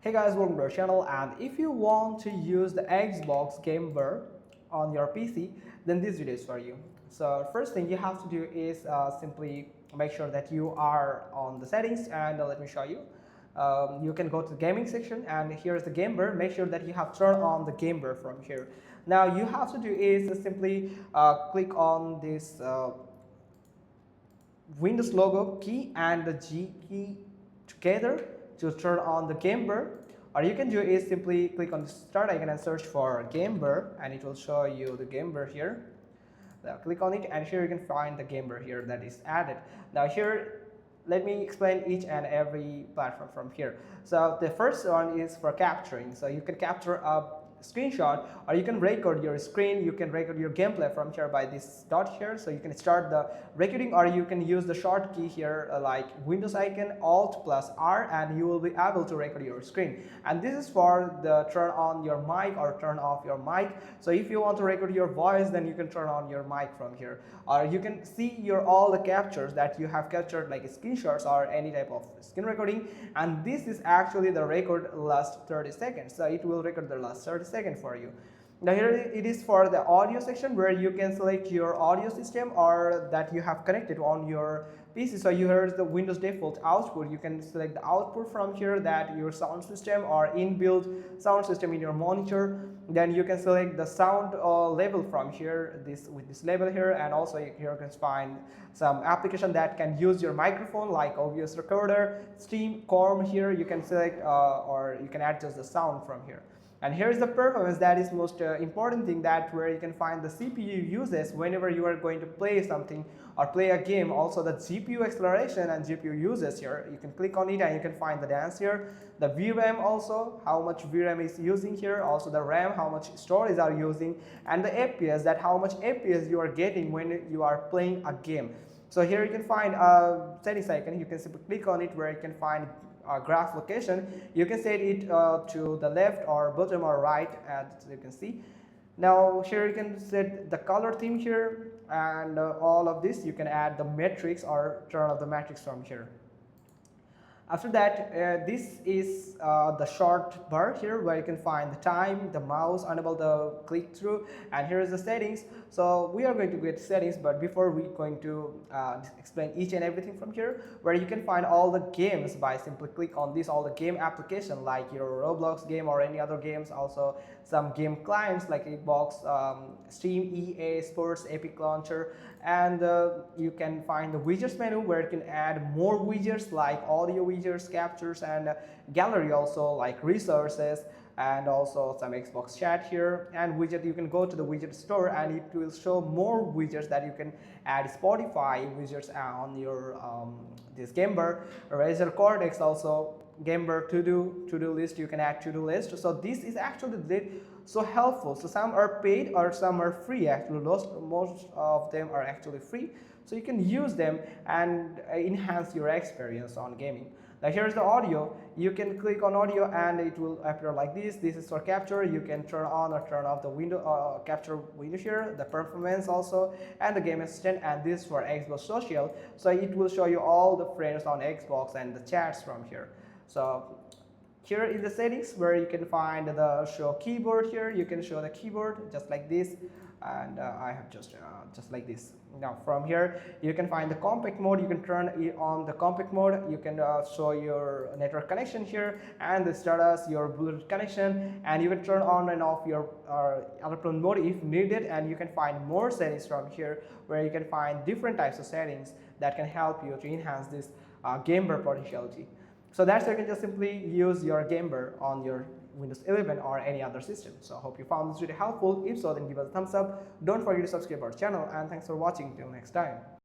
Hey guys, welcome to our channel, and if you want to use the Xbox Game Bar on your PC, then this video is for you. So first thing you have to do is simply make sure that you are on the settings, and let me show you. You can go to the gaming section, and here's the Game Bar. Make sure that you have turned on the Game Bar from here. Now you have to do is simply click on this Windows logo key and the G key together to turn on the Game Bar. Or you can do is simply click on the start icon and search for Game Bar, and it will show you the Game Bar here. Now click on it, and here you can find the Game Bar here that is added. Now here, let me explain each and every platform from here. So the first one is for capturing. So you can capture a screenshot, or you can record your screen, you can record your gameplay from here by this dot here. So you can start the recording, or you can use the short key here like Windows icon Alt plus R, and you will be able to record your screen. And this is for the turn on your mic or turn off your mic. So if you want to record your voice, then you can turn on your mic from here, or you can see your all the captures that you have captured like screenshots or any type of screen recording. And this is actually the record last 30 seconds, so it will record the last 30 seconds for you. Now here it is for the audio section, where you can select your audio system or that you have connected on your PC. So you heard the Windows default output. You can select the output from here, that your sound system or inbuilt sound system in your monitor. Then you can select the sound level from here, with this label here, and also here you can find some application that can use your microphone like OBS Recorder, Steam, Corm. Here you can select or you can adjust the sound from here. And here's the performance. That is most important thing, that where you can find the CPU uses whenever you are going to play something or play a game. Also the GPU acceleration and GPU uses here. You can click on it and you can find the dance here. The VRAM also, how much VRAM is using here. Also the RAM, how much storage are using. And the FPS, that how much FPS you are getting when you are playing a game. So here you can find a settings icon. You can simply click on it, where you can find graph location. You can set it to the left or bottom or right, as you can see. Now here you can set the color theme here, and all of this you can add the matrix or turn off the matrix from here. After that, this is the short bar here, where you can find the time, the mouse, enable the click through, and here is the settings. So we are going to get settings, but before we going to explain each and everything from here, where you can find all the games by simply click on this, all the game application like your Roblox game or any other games. Also some game clients like Xbox, Steam, EA Sports, Epic Launcher, and you can find the widgets menu, where you can add more widgets like audio widgets, captures, and gallery also like resources, and also some Xbox chat here. And widget, you can go to the widget store and it will show more widgets that you can add Spotify widgets on your this Game Bar. Razer Cortex also Game Bar to-do list, you can add to-do list. So this is actually so helpful. So some are paid or some are free. Actually most of them are actually free, so you can use them and enhance your experience on gaming. Now here's the audio. You can click on audio and it will appear like this. This is for capture. You can turn on or turn off the window capture window here, the performance also, and the game assistant. And this for Xbox Social, so it will show you all the friends on Xbox and the chats from here. So here is the settings, where you can find the show keyboard here. You can show the keyboard just like this, and I have just like this. Now from here you can find the compact mode. You can turn on the compact mode. You can show your network connection here, and the status, your Bluetooth connection, and you can turn on and off your airplane mode if needed. And you can find more settings from here, where you can find different types of settings that can help you to enhance this Game Bar potentiality. So that's how you can just simply use your Game Bar on your Windows 11 or any other system. So I hope you found this video helpful. If so, then give us a thumbs up. Don't forget to subscribe our channel, and thanks for watching. Till next time.